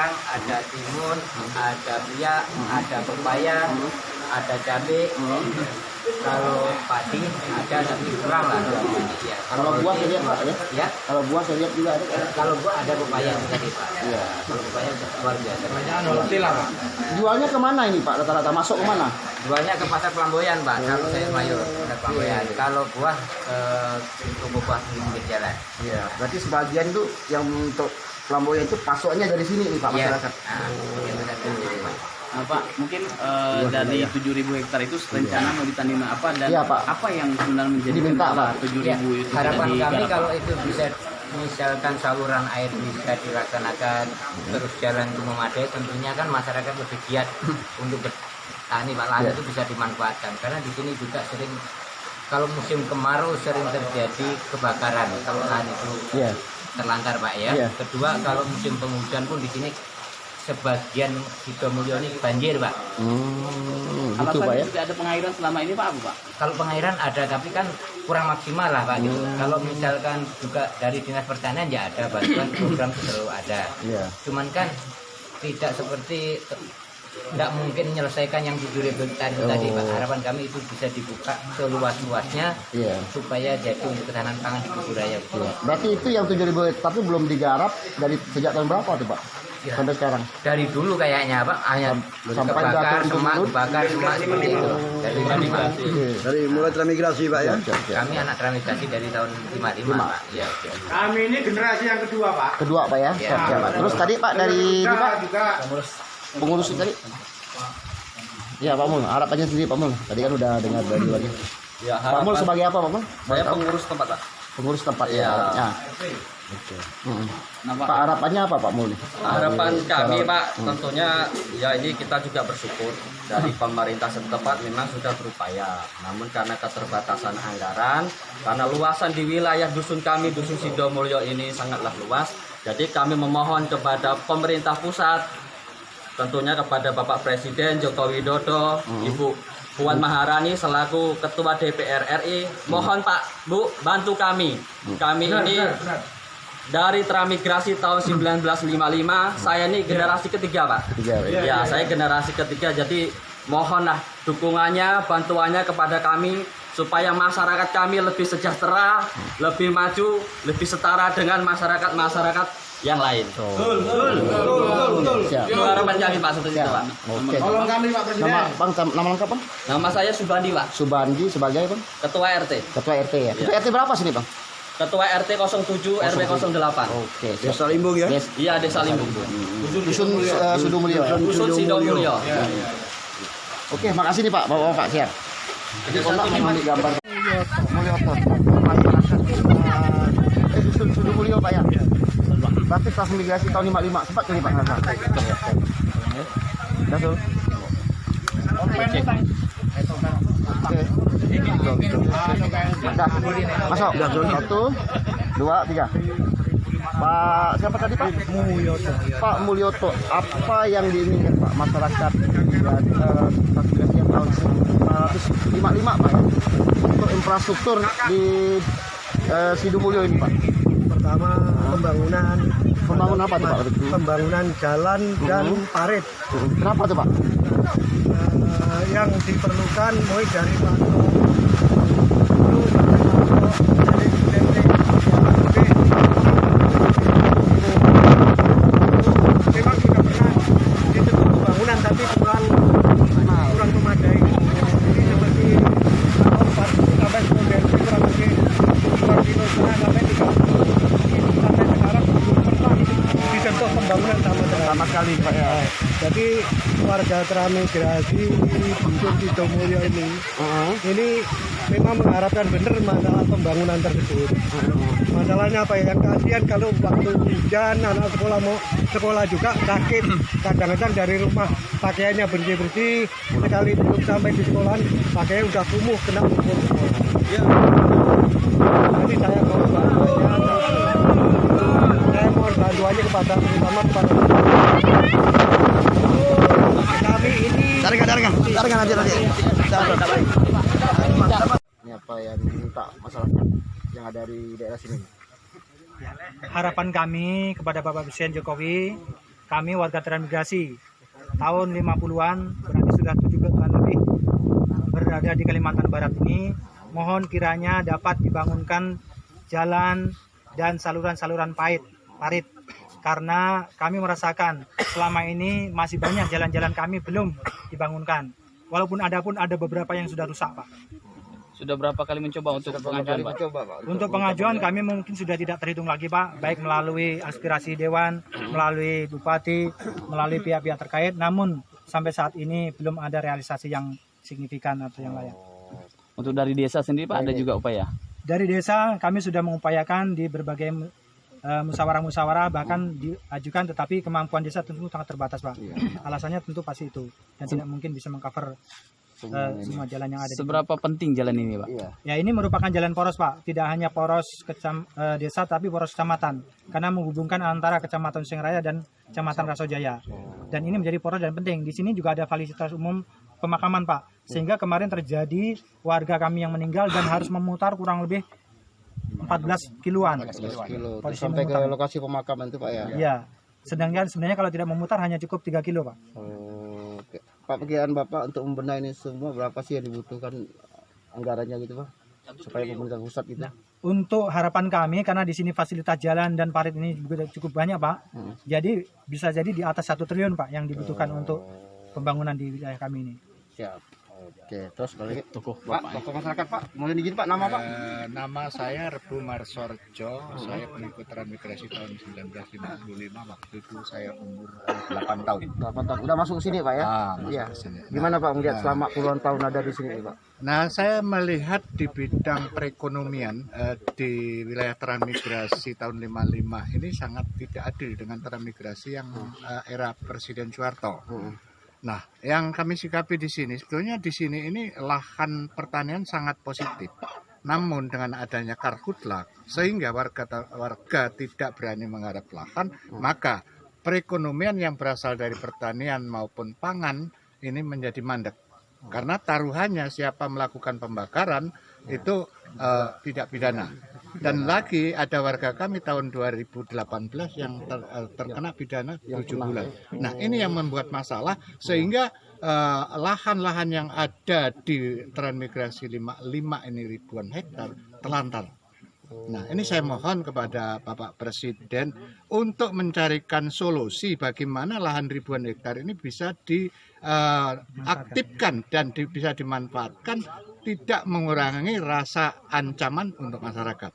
kacang, ada timun, ada biak, ada pepaya, ada cabai. Kalau padi ada tapi kurang lah. Ya. Kalau buah saya lihat Pak ya. Ya. Kalau buah saya lihat juga ada. Kalau buah ada pepaya tadi Pak. Iya. Kalau pepaya luar biasa. Jualnya kemana ini Pak? Rata-rata masuk kemana? Jualnya ke pasar Pelamboyan Pak. Kalau saya Mayor, pasar Pelamboyan. Kalau buah ke toko buah di pinggir jalan. Iya. Berarti sebagian itu yang untuk Flamboyan itu pasoknya dari sini nih Pak Iya. masyarakat. Nah, Pak, mungkin dari 7.000 hektar itu rencana mau ditanami apa dan Iya, Pak. apa yang sebenarnya menjadi Diminta, Pak. 7.000 Ya, itu harapan jadi kami garap? kalau itu bisa misalkan saluran air bisa dilaksanakan terus jalan itu memadai, tentunya kan masyarakat lebih giat untuk bertani Pak. Lahan itu bisa dimanfaatkan karena di sini juga sering kalau musim kemarau sering terjadi kebakaran kalau lahan itu Iya. terlantar Pak ya. Iya. Kedua kalau musim penghujan pun di sini sebagian Sidomulyo ini banjir Pak. Gitu Alasan Pak ya. tidak ada pengairan selama ini Pak, apa Pak? Kalau pengairan ada tapi kan kurang maksimal lah Pak gitu. Kalau misalkan juga dari dinas pertanian ya ada bantuan program itu selalu ada. Iya. Cuman kan tidak seperti tidak mungkin menyelesaikan yang 7.000 hektar itu tadi Pak. Harapan kami itu bisa dibuka seluas-luasnya Iya. supaya jadi untuk ketahanan pangan di budaya. Iya. Berarti itu yang 7.000 hektar itu belum digarap dari sejak tahun berapa tuh Pak? Ya. Sampai sekarang. Dari dulu kayaknya Pak hanya Sampai kebakar jatuh semak, turun. kebakar semak seperti itu. Dari dulu Pak. Dari mulai transmigrasi Pak ya. Kami anak transmigrasi dari tahun 55 Pak. Ya. Kami ini generasi yang kedua, Pak. Kedua Pak ya. Iya. Siap, Pak. Terus tadi Pak dari ini Pak juga pengurus tadi. Iya Pak Mul, harapannya sendiri Pak Mul. Tadi kan udah dengar dari lagi. Ya, Pak Mul sebagai apa Pak Mul? saya pengurus tempat Pak. Pengurus tempat Iya. ya. Oke. Nah, Pak, Pak harapannya apa Pak Mul? Harapan kami Pak tentunya ya ini kita juga bersyukur dari pemerintah setempat memang sudah berupaya. Namun karena keterbatasan anggaran, karena luasan di wilayah dusun kami, dusun Sidomulyo ini sangatlah luas. Jadi kami memohon kepada pemerintah pusat, tentunya kepada Bapak Presiden Joko Widodo, Ibu Puan Maharani selaku Ketua DPR RI, mohon Pak, Bu, bantu kami. Kami ini dari transmigrasi tahun 1955, saya ini generasi ketiga Pak. Tiga Pak. Ya, saya generasi ketiga, jadi mohonlah dukungannya, bantuannya kepada kami supaya masyarakat kami lebih sejahtera, lebih maju, lebih setara dengan masyarakat-masyarakat yang lain. Siap. Itu harapan kami Pak seperti itu Pak. Oke. tolong kami Pak Presiden. Nama Bang, nama lengkap Bang? Nama saya Subandi Pak, Subandi sebagai Bang Ketua RT. Ketua RT ya. Ketua RT berapa sini Bang? Ketua RT 07 RW 08. Oke. Siap. Desa Limbung ya? Iya, Desa Limbung. Dusun Sidomulyo ya. Dusun Sidomulyo. Oke, makasih nih Pak, Bapak-bapak siap. Jadi satu nih Pak. Ambil gambar. Mulyoto. Dusun Sidomulyo Pak ya. Berarti transmigrasi tahun 55 sempat kali Pak ngerasa. Dah Sul. Oke. Dah. Masuk. Satu, dua, tiga. Pak siapa tadi Pak? Mulyoto. Pak Mulyoto, apa yang diinginkan Pak masyarakat transmigrasi yang tahun 1955 Pak ya? Untuk infrastruktur di Sidomulyo ini Pak. Pertama Pembangunan apa tuh Pak? pembangunan jalan dan parit Kenapa tuh Pak? yang diperlukan mulai dari Panto memang sudah pernah disebut pembangunan tapi kurang memadai. Ini seperti Empat sampai kemudian kurang lebih 2,5 kilo sampai 3 sampai sekarang belum pernah disentuh pembangunan sama sekali Pak ya. Jadi warga transmigrasi dusun Sidomulyo ini memang mengharapkan benar masalah pembangunan tersebut. Masalahnya apa ya? Yang kasihan kalau waktu hujan anak sekolah mau sekolah juga sakit. Kadang-kadang dari rumah pakaiannya bersih-bersih, sekali belum sampai di sekolah pakaian udah kumuh kena lumpur. Jadi saya mohon bantuannya kepada terutama kepada kami ini. Taringan aja nanti. Ini apa yang diminta masyarakat yang ada di daerah sini? Harapan kami kepada Bapak Presiden Jokowi kami warga transmigrasi tahun 50-an, berarti sudah 70 tahun lebih berada di Kalimantan Barat ini, mohon kiranya dapat dibangunkan jalan dan saluran-saluran parit, karena kami merasakan selama ini masih banyak jalan-jalan kami belum dibangunkan. Walaupun ada beberapa yang sudah rusak, Pak. Sudah berapa kali mencoba untuk pengajuan, Pak? Untuk pengajuan kami mungkin sudah tidak terhitung lagi, Pak, baik melalui aspirasi dewan, melalui bupati, melalui pihak-pihak terkait, namun sampai saat ini belum ada realisasi yang signifikan atau yang layak. Untuk dari desa sendiri, Pak, ada juga upaya? Dari desa kami sudah mengupayakan di berbagai musyawarah-musyawarah, bahkan diajukan, tetapi kemampuan desa tentu sangat terbatas, Pak. Alasannya tentu pasti itu, dan tidak mungkin bisa mengcover semua jalan yang ada. Seberapa penting jalan ini, Pak? Ya, ini merupakan jalan poros, Pak. Tidak hanya poros desa, tapi poros kecamatan, karena menghubungkan antara Kecamatan Singraya dan Kecamatan Rasojaya. Dan ini menjadi poros dan penting. Di sini juga ada fasilitas umum pemakaman, Pak. Sehingga kemarin terjadi warga kami yang meninggal dan harus memutar kurang lebih 14 kiloan. 14 kilo. Sampai ke lokasi pemakaman itu, Pak, ya? Iya. Sedangkan sebenarnya kalau tidak memutar hanya cukup 3 kilo, Pak. Oke. Pak, perkiraan Bapak untuk membenahi ini semua berapa sih yang dibutuhkan anggarannya gitu, Pak? Supaya pemerintah pusat gitu. Untuk harapan kami, karena di sini fasilitas jalan dan parit ini juga cukup banyak, Pak. Jadi bisa jadi di atas 1 triliun, Pak, yang dibutuhkan untuk pembangunan di wilayah kami ini. Siap. Oke, terus balik Tokoh Pak, tokoh masyarakat, Pak. Mulai izin, Pak, nama Pak? Nama saya Rebu Marsorjo, saya pengikut transmigrasi tahun 1955, waktu itu saya umur 8 tahun. 8 tahun. Udah masuk sini, Pak, ya? Iya. Gimana, Pak, melihat selama puluhan tahun ada di sini, Pak? Nah, saya melihat di bidang perekonomian di wilayah transmigrasi tahun 55 ini sangat tidak adil dengan transmigrasi yang era Presiden Soeharto. Nah, yang kami sikapi di sini, sebetulnya di sini ini lahan pertanian sangat positif. Namun dengan adanya karhutlah, sehingga warga tidak berani menggarap lahan, maka perekonomian yang berasal dari pertanian maupun pangan ini menjadi mandek. Karena taruhannya siapa melakukan pembakaran itu tidak pidana. Dan lagi ada warga kami tahun 2018 yang terkena pidana 7 bulan. Nah, ini yang membuat masalah sehingga lahan-lahan yang ada di transmigrasi 55 ini ribuan hektar telantar. Nah, ini saya mohon kepada Bapak Presiden untuk mencarikan solusi bagaimana lahan ribuan hektar ini bisa diaktifkan dan bisa dimanfaatkan, tidak mengurangi rasa ancaman untuk masyarakat.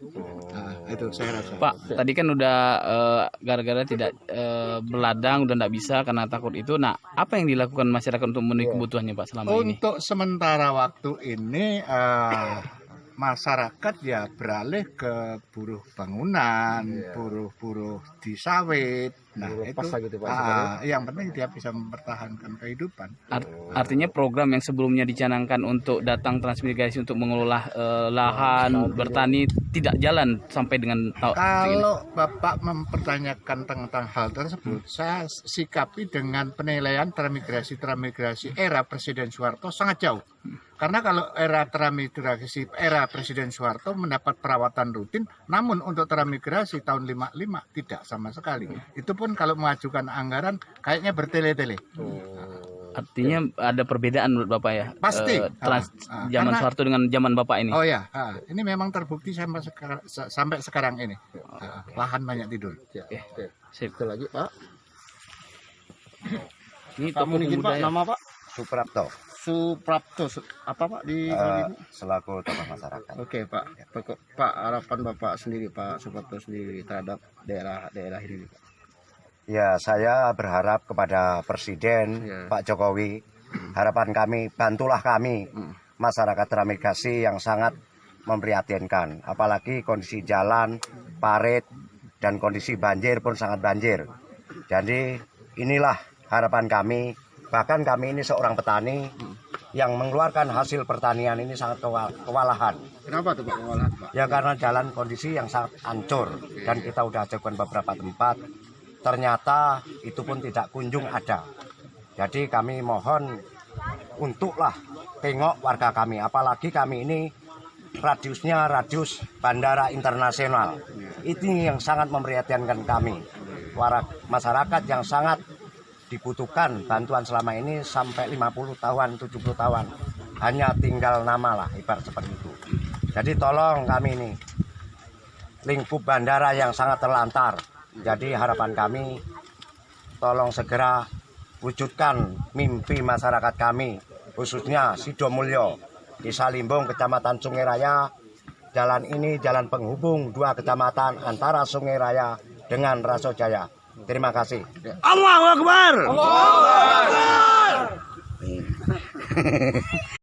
Nah, itu saya rasa. Pak, tadi kan udah gara-gara tidak berladang, udah nggak bisa karena takut itu. Nah, apa yang dilakukan masyarakat untuk memenuhi kebutuhannya, Pak, selama ini? Untuk sementara waktu ini masyarakat ya beralih ke buruh bangunan, buruh di sawit. Nah, itu gitu, Pak, yang penting dia bisa mempertahankan kehidupan. Artinya program yang sebelumnya dicanangkan untuk datang transmigrasi untuk mengelola lahan bertani tidak jalan sampai dengan Kalau Bapak mempertanyakan tentang hal tersebut, saya sikapi dengan penilaian transmigrasi era Presiden Soeharto sangat jauh. Karena kalau era transmigrasi era Presiden Soeharto mendapat perawatan rutin, namun untuk transmigrasi tahun 55 tidak sama sekali. Itu pun kalau mengajukan anggaran kayaknya bertele-tele. Artinya ada perbedaan menurut Bapak ya? Pasti. Zaman Soeharto dengan zaman Bapak ini? Oh ya, ini memang terbukti sampai sekarang ini. Lahan banyak tidur. Sip. Satu lagi, Pak. Ini Kamu tokoh izin, Pak, pemuda ya? nama Pak? Suprapto, Suprapto. Apa, Pak, di ini? selaku tokoh masyarakat. Oke, Pak. Pak, harapan Bapak sendiri, Pak Suprapto sendiri terhadap daerah ini, Pak. Ya, saya berharap kepada Presiden Pak Jokowi, harapan kami, bantulah kami, masyarakat transmigrasi yang sangat memprihatinkan. Apalagi kondisi jalan, parit, dan kondisi banjir pun sangat banjir. Jadi inilah harapan kami. Bahkan kami ini seorang petani yang mengeluarkan hasil pertanian ini sangat kewalahan. Kenapa tuh, Pak, kewalahan, Pak? Ya karena jalan kondisi yang sangat hancur. Dan kita sudah ajukan beberapa tempat. Ternyata itu pun tidak kunjung ada. Jadi kami mohon untuklah tengok warga kami. Apalagi kami ini radiusnya radius bandara internasional. Ini yang sangat memprihatinkan kami. masyarakat yang sangat dibutuhkan bantuan selama ini sampai 50 tahun, 70 tahun. Hanya tinggal nama lah, ibarat seperti itu. Jadi tolong kami ini, lingkup bandara yang sangat terlantar. Jadi harapan kami, tolong segera wujudkan mimpi masyarakat kami, khususnya Sidomulyo, Desa Limbung, Kecamatan Sungai Raya. Jalan ini jalan penghubung dua kecamatan antara Sungai Raya dengan Rasojaya. Terima kasih. Allahu Akbar. Allahu Akbar.